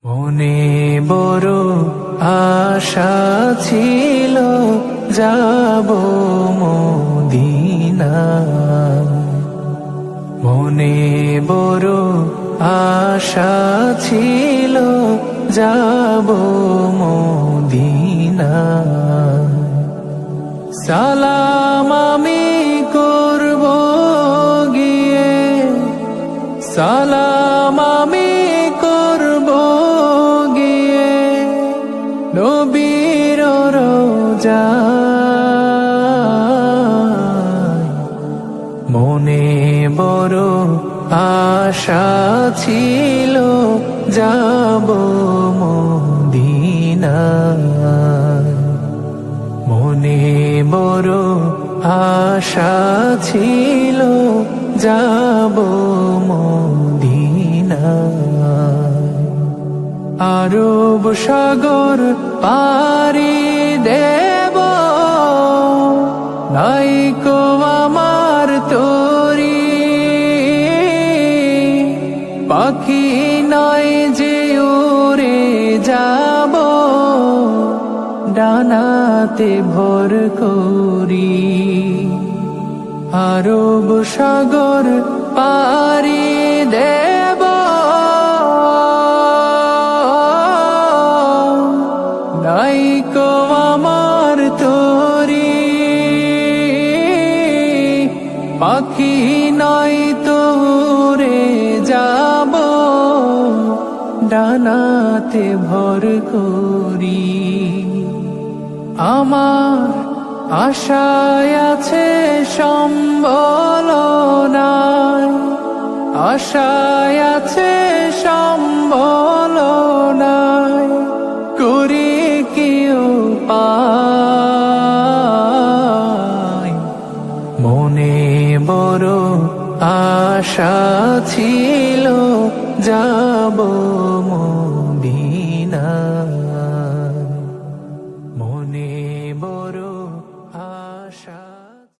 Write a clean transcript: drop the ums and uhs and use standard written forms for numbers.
মনে বড় আশা ছিল যাব মদিনা। মনে বড় আশা ছিল যাব মদিনা। সালাম আমি করব গিয়ে, সালাম আমি করব গিয়ে নবীর রোজায়। মনে বড় আশা ছিল যাব মদিনা। মনে বড় আশা ছিল যাব মদিনা। আরব সাগর পাড়ি দেব, নাইকো আমার তরি। পাখি নাই যে উড়ে যাব, ডানাতে ভর করি। আরব সাগর পাড়ি দেব, নাইকো আমার তরি। পাখি নাই তো উড়ে যাব, ডানাতে ভর করি। আমার আশায় আছে সম্বল নাই, আশায় আছে সম্বল নাই। করি কি উপায়, মনে বড় আশা ছিল যাব